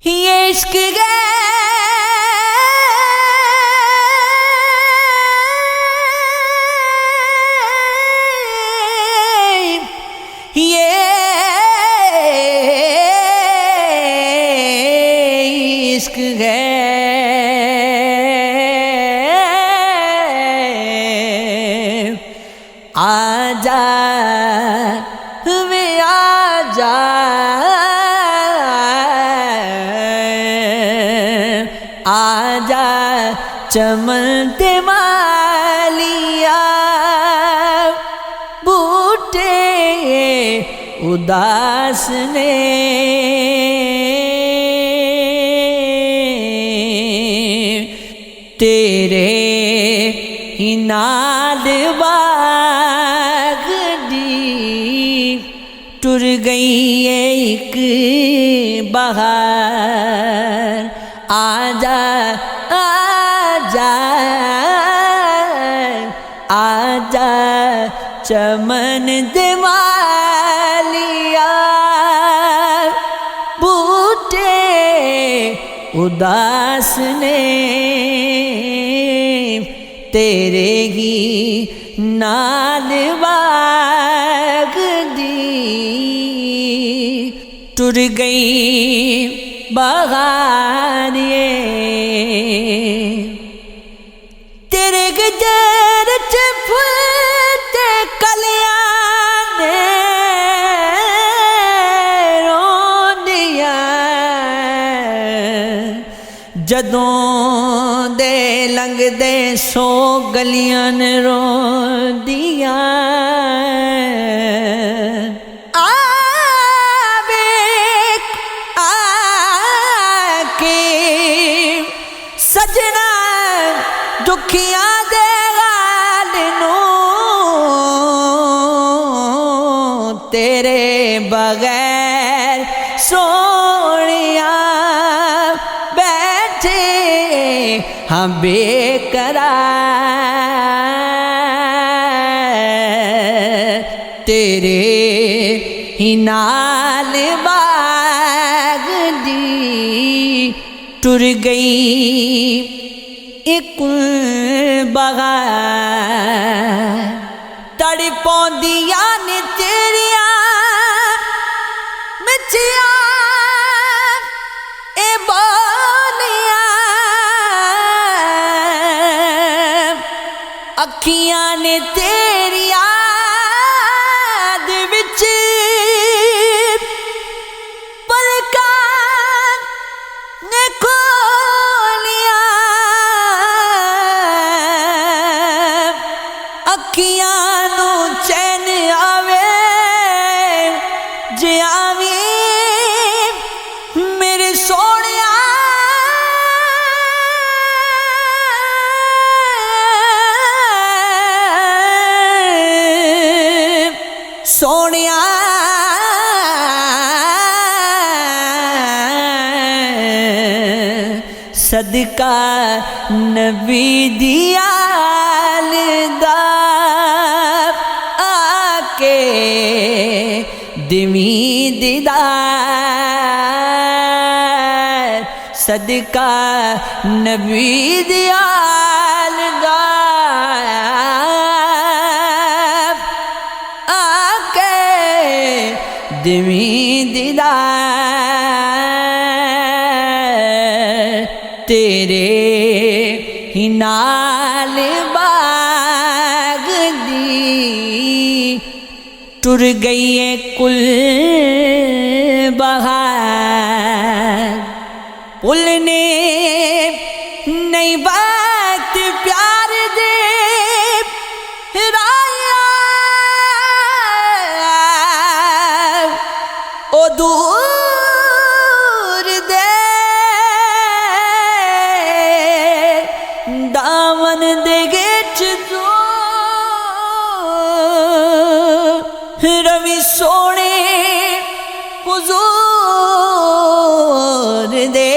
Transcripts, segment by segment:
یہ عشق ہے یہ عشق ہے آجا وے آجا آجا چمن تے مالیا بوٹے اداس نے تیرے ہی نال باغ دی ٹر گئی ہے ایک بہار آجا آجا آجا چمن دے مالیا بوٹے اداس نے تیرے ہی نال باغ دی ٹر گئی بہار تیرے گجر چ پھول تے کلیاں نے روندیاں جدوں دے لنگ دے سو گلیاں نے روندیاں سجنا دکھیاں دے غال نوں تیرے بغیر سونیاں بیٹھے ہاں بے قرار تیرے ہی نال باغ دی ٹر گئی ایک بہار تڑپوندیاں نے تیریاں مٹھیاں اے بولیاں اکھیاں نے تیریاں دے وچ اکھیاں نوں چین آوے جے آویں میرے سونیا سونیا صدقہ نبی دی آل دا آکے دمی دیدار صدقہ نبی دی آل دا آکے دمی دیدار تیرے ہی نال باغ دی ٹر گئی ہے کل بہار پل نے نئی بات پیار دے رایا او دور دامن دے گچ دو روی سونے حضور دے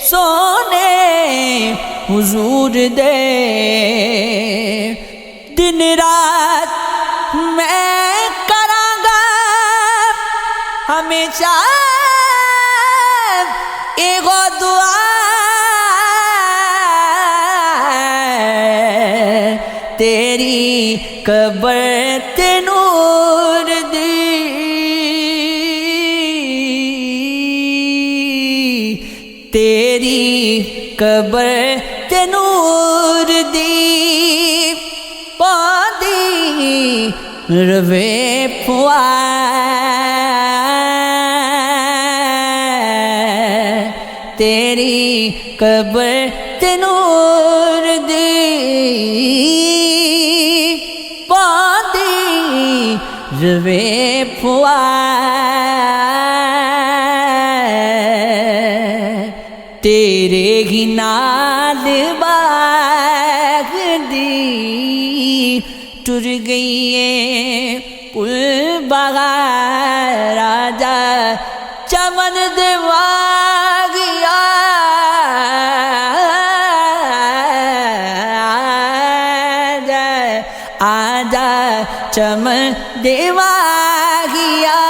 سونے حضور دے دن رات میں کرانگا ہمیشہ ایگو دعا تیری قبر تے نور دی، تیری قبر تے نور دی پاندی روے پوا، تیری قبر تے نور دی پاندی روے پوا، تیرے ہی نال باغ دی ٹر گئی ہے کل بغار، آجا چمن دے باغیا، آجا چمن دے باغیا،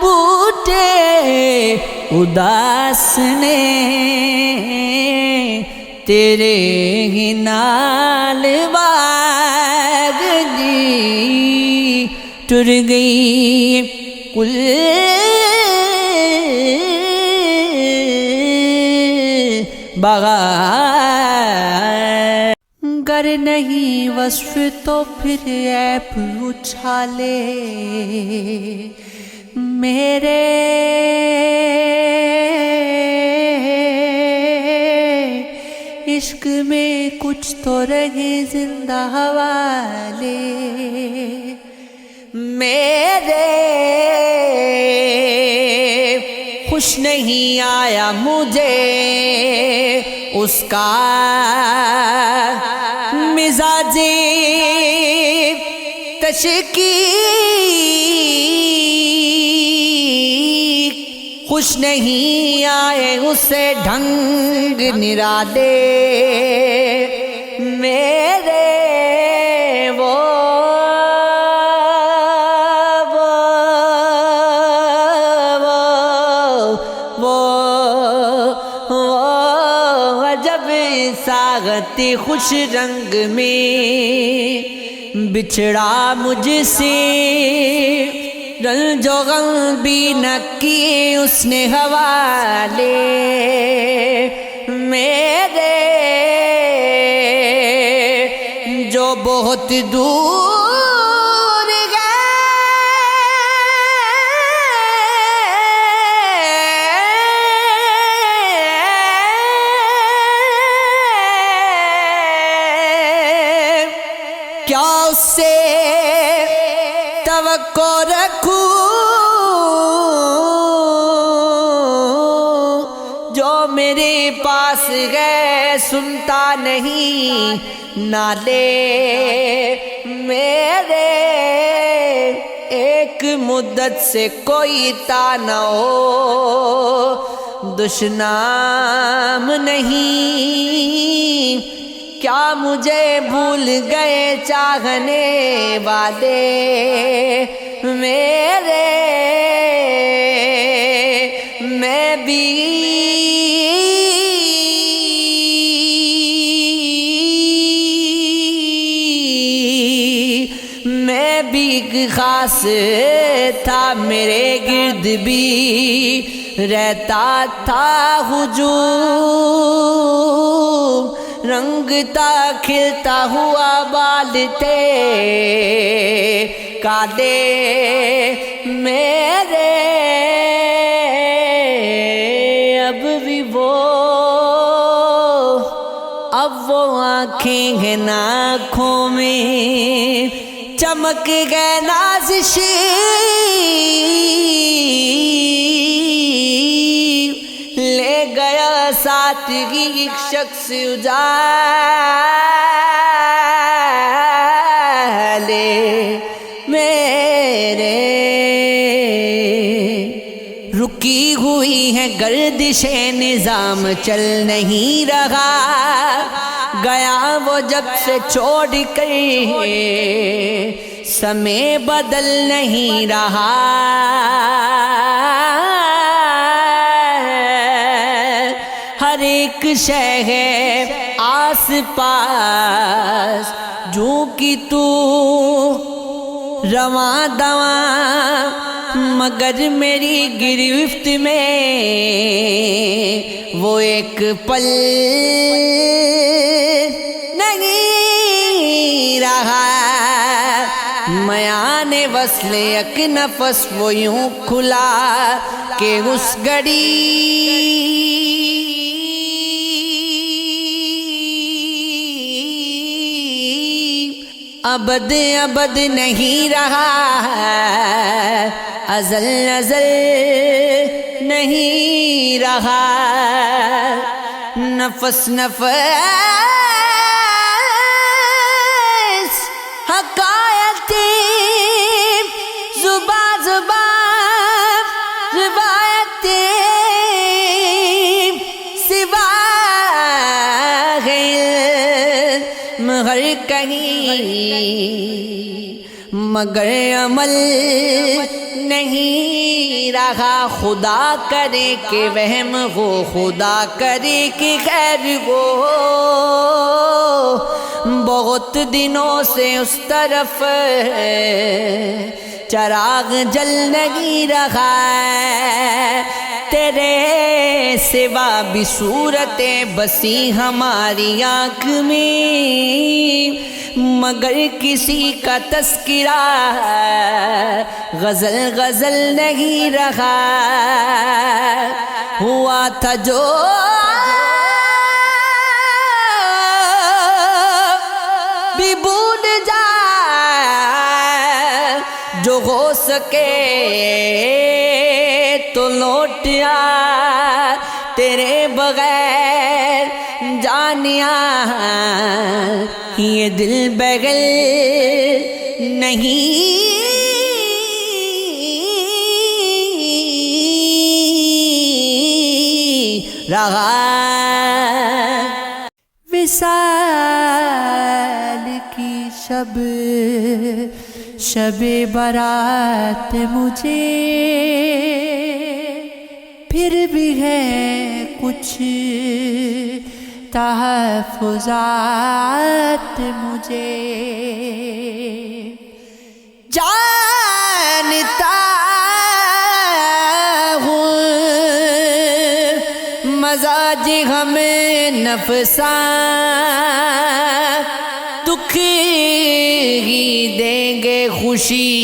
بوٹے اداس نے تیرے ہی نال باغ دی ٹر گئی کل بغار، گر نہیں وصف تو پھر عیب اچھالے میرے، عشق میں کچھ تو رہے زندہ حوالے میرے، خوش نہیں آیا مجھے اس کا مزاج تشکیق، خوش نہیں آئے اسے ڈھنگ نرالے میرے، ساغتی خوش رنگ میں بچھڑا مجھ سے، رنج و غم بھی نہ کیے اس نے حوالے میرے، جو بہت دور گئے کیا اس سے توقع رکھوں، جو میرے پاس گئے سنتا نہیں نالے میرے، ایک مدت سے کوئی نہ ہو دشنام نہیں، کیا مجھے بھول گئے چاہنے والے میرے، میں بھی ایک خاص تھا میرے گرد بھی رہتا تھا ہجوم، رنگتا کھلتا ہوا بال تھے کالے میرے، اب بھی اب وہ آنکھیں ہیں آنکھوں میں چمک گئے نازشیں، لے گیا ساتھ ہی ایک شخص اجالے میرے، رکی ہوئی ہے گردش نظام چل نہیں رہا، گیا وہ جب سے چھوڑ کر سمے بدل نہیں رہا، شے ہے آس پاس، جو کہ تو رواں دواں، مگر میری گرفت میں وہ ایک پل نہیں رہا۔ میان وصل یک نفس وہ یوں کھلا کہ اس گھڑی ابد ابد نہیں رہا، ازل ازل نہیں رہا، نفس نفس حکایت زباں زباں روایت سوا مگر کہیں مگر عمل نہیں رہا۔ خدا کرے کہ وہم ہو، خدا کرے کہ خیر ہو، بہت دنوں سے اس طرف چراغ جل نہیں رہا، تیرے سوا بھی صورتیں بسی ہماری آنکھ میں، مگر کسی کا تذکرہ غزل غزل نہیں رہا۔ ہوا تھا جو بھی بھول جائے، جو ہو سکے تو لوٹ آ، تیرے بغیر جانیا یہ دل بغل نہیں رہا۔ وصال کی شب شب برات مجھے پھر بھی ہے کچھ تحفظات مجھے، جانتا ہوں مزاج ہم نفساں، دکھ ہی دیں گے خوشی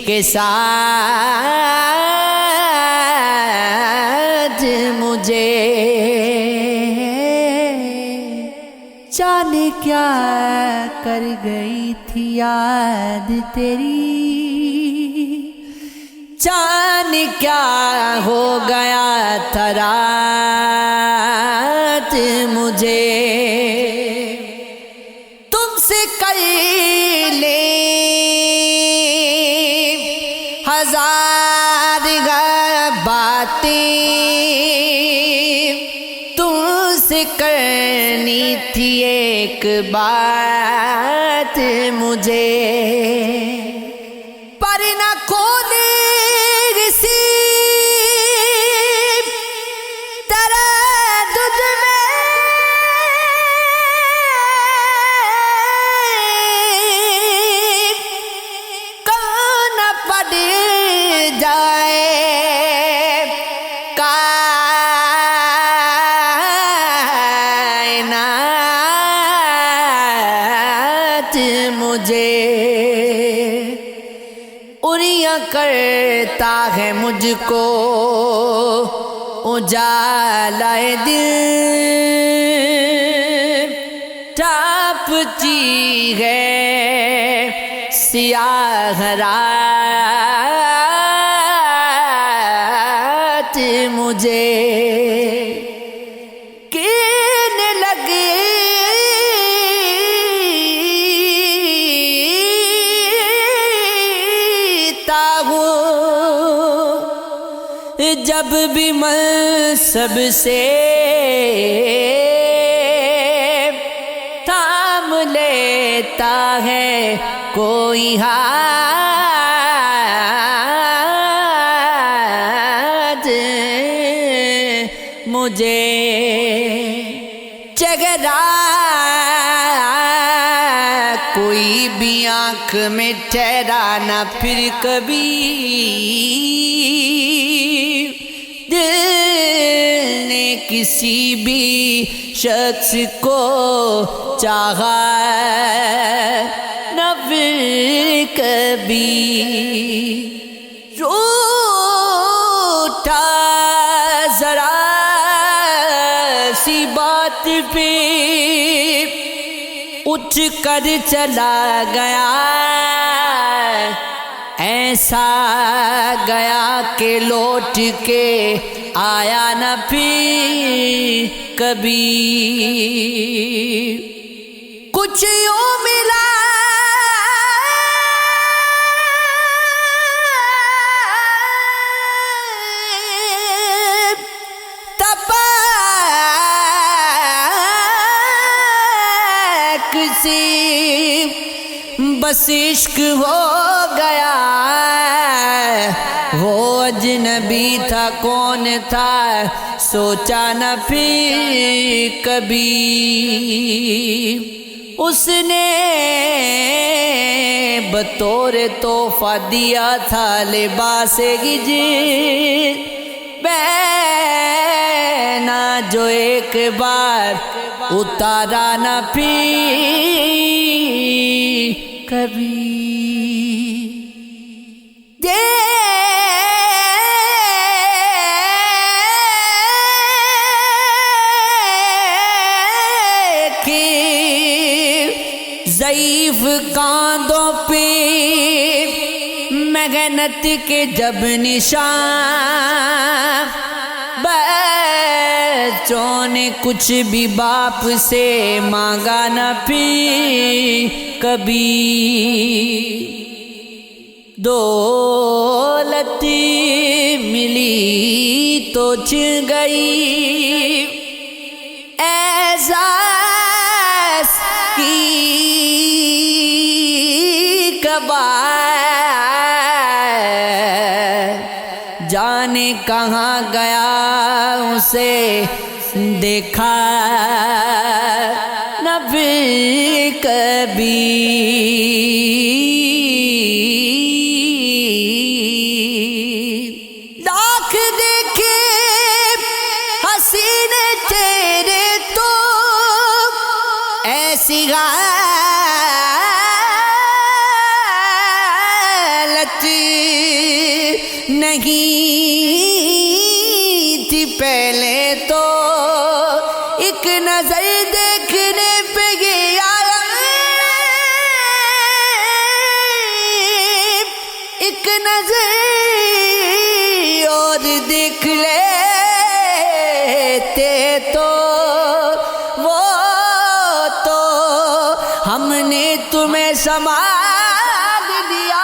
کے ساتھ مجھے، جانے کیا کر گئی تھی یاد تیری، جانے کیا ہو گیا تھا رات مجھے، تم سے کر لے ہزار باتیں، تم سے کرنی تھی ایک بات مجھے، پر نہ کھولے کسی تردد میں، کون پڑ جائے مجھے، اُریاں کرتا ہے مجھ کو اجالا دل، ٹاپتی ہے سیاہ رات مجھے، کہنے لگے جب بھی منصب سے تھام لیتا ہے کوئی ہاتھ مجھے، گہرا کوئی بھی آنکھ میں ٹھہرا نہ پھر کبھی دل نے کسی بھی شخص کو چاہا نہ پھر کبھی روٹا ذرا سی بات پہ اٹھ کر چلا گیا ایسا گیا کہ لوٹ کے آیا نہ پھر کبھی کچھ یوں ملا بس عشق ہو گیا وہ اجنبی تھا کون تھا سوچا نہ پھر کبھی اس نے بطور تحفہ دیا تھا لباس ہجر پہنا جو ایک بار اتارا نہ پھر کبھی ضعیف کاندھوں پہ محنت کے جب نشان بچوں نے کچھ بھی باپ سے مانگا نہ پھر کبھی دولت ملی تو چھن گئی احساس کی جانے کہاں گیا اسے دیکھا نہ پھر کبھی لاکھ دیکھے حسین تیرے تو ایسی نہیں تھی پہلے تو ایک نظر دیکھنے پہ گیا ایک نظر اور دیکھ لیتے تو وہ تو ہم نے تمہیں سنبھال لیا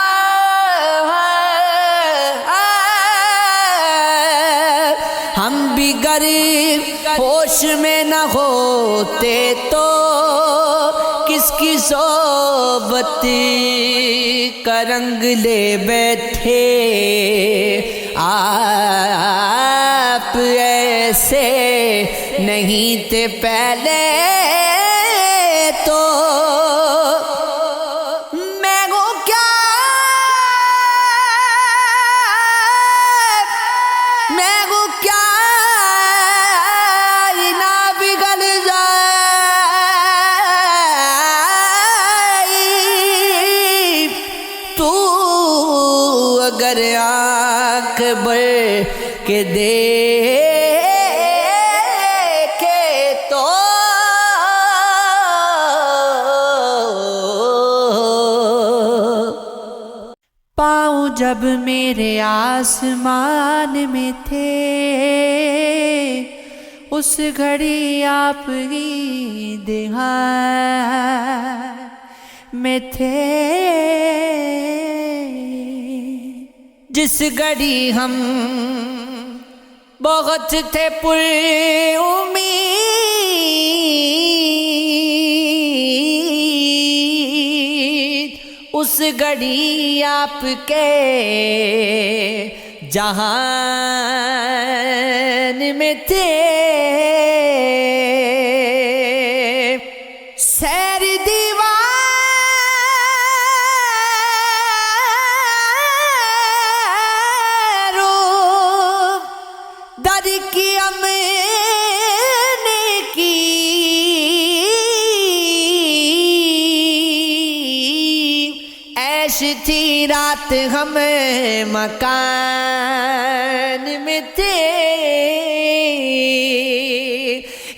ہم بھی غریب ہوش میں نہ ہوتے تو کس کی صحبت کا رنگ لے بیٹھے آپ ایسے نہیں تھے پہلے تو اگر آنکھ بھر کے دیکھے تو پاؤں جب میرے آسمان میں تھے اس گھڑی آپ ہی دھیان میں تھے جس گھڑی ہم بہت تھے پر امید اس گھڑی آپ کے جہان میں تھے ساتھ ہم مکان میں تھے،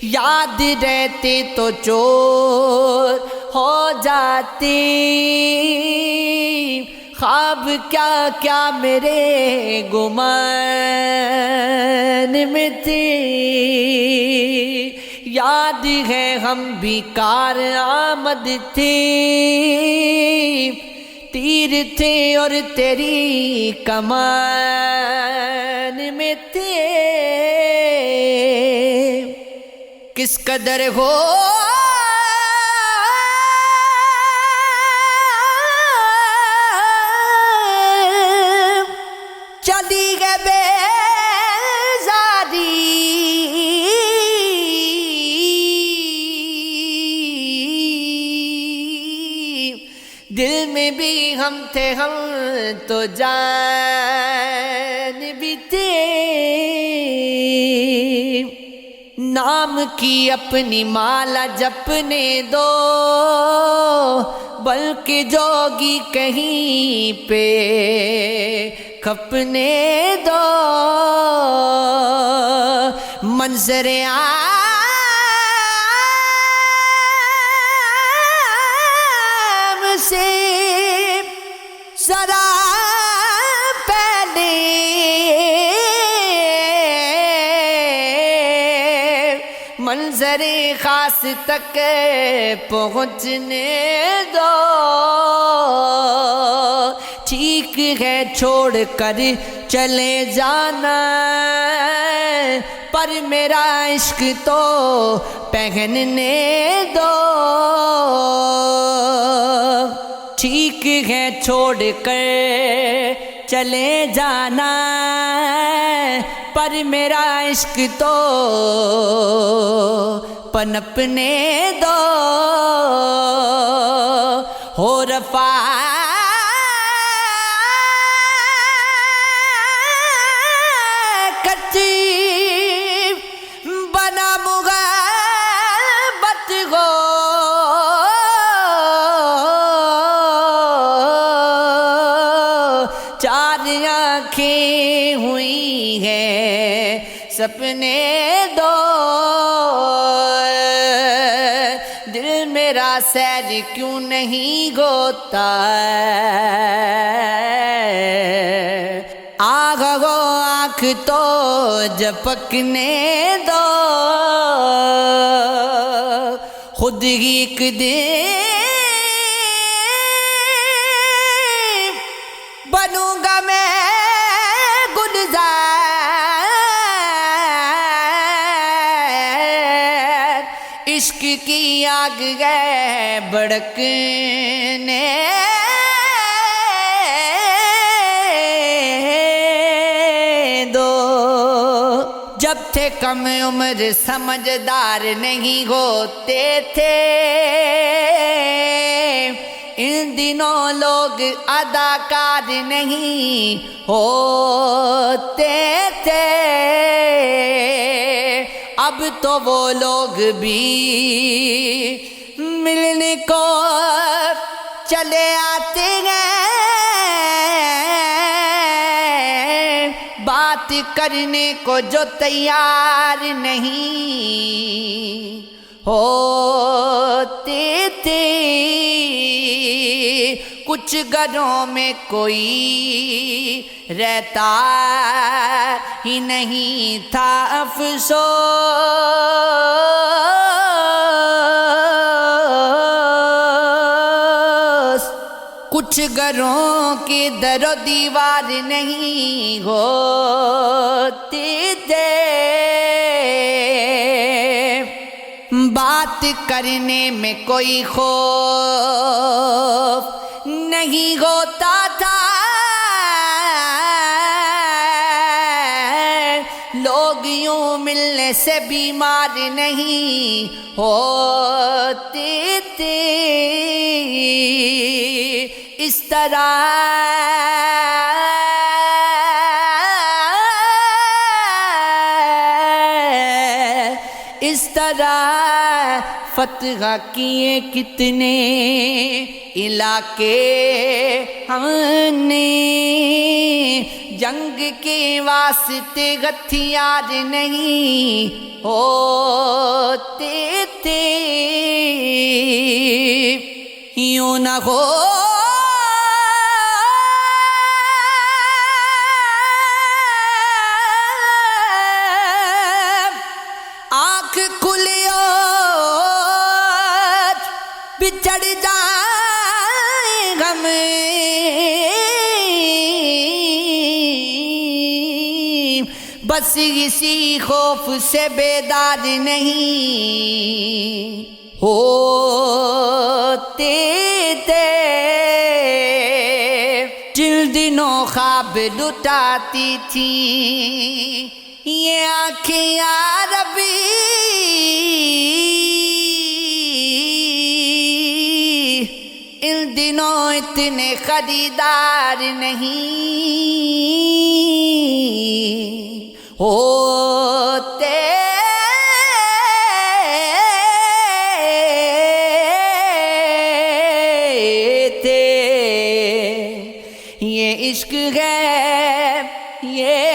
یاد رہتے تو چور ہو جاتے، خواب کیا کیا میرے گمان میں تھے، یاد ہے ہم بھی کارآمد تھے، تیر تھے اور تیری کمان میں تھے، کس قدر ہو چلی گئے بیزاری، دل میں بھی ہم تھے، ہم تو جان بھی تھے، نام کی اپنی مالا جپنے دو، بلکہ جوگی کہیں پہ کھپنے دو، منظر عام سے ذرا پہلے منظر خاص تک پہنچنے دو، ٹھیک ہے چھوڑ کر چلے جانا، پر میرا عشق تو پہننے دو، ٹھیک ہے چھوڑ کر چلے جانا، پر میرا عشق تو پنپنے دو، ہو رفاقت بنا محبت ہو، چار آنکھیں ہوئی ہیں سپنے دو، دل میرا سیر کیوں نہیں ہوتا، آگ ہو آنکھ تو جھپکنے دو، خود ہی ایک دن بنوں گا میں گلزار، عشق کی آگ ہے بھڑکنے دو، جب تھے کم عمر سمجھدار نہیں ہوتے تھے، ان دنوں لوگ اداکار نہیں ہوتے تھے، اب تو وہ لوگ بھی ملنے کو چلے آتے ہیں، بات کرنے کو جو تیار نہیں ہوتے تھے، کچھ گھروں میں کوئی رہتا ہی نہیں تھا، افسوس کچھ گھروں کے در و دیوار نہیں ہوتے تھے، بات کرنے میں کوئی خوف نہیں ہوتا تھا، لوگ یوں ملنے سے بیمار نہیں ہوتے تھے، اس طرح فتح کیے کتنے علاقے ہم نے جنگ کے واسطے ہتھیار نہیں ہوتے تھے یوں نہ ہو آنکھ کھلی اور بچھڑ جائیں ہم بس اسی خوف سے بیدار نہیں ہوتے تھے جن دنوں خواب لٹاتی تھی یہ آنکھیں یا ربی ان دنوں اتنے خریدار نہیں ہوتے تھے یہ عشق ہے یہ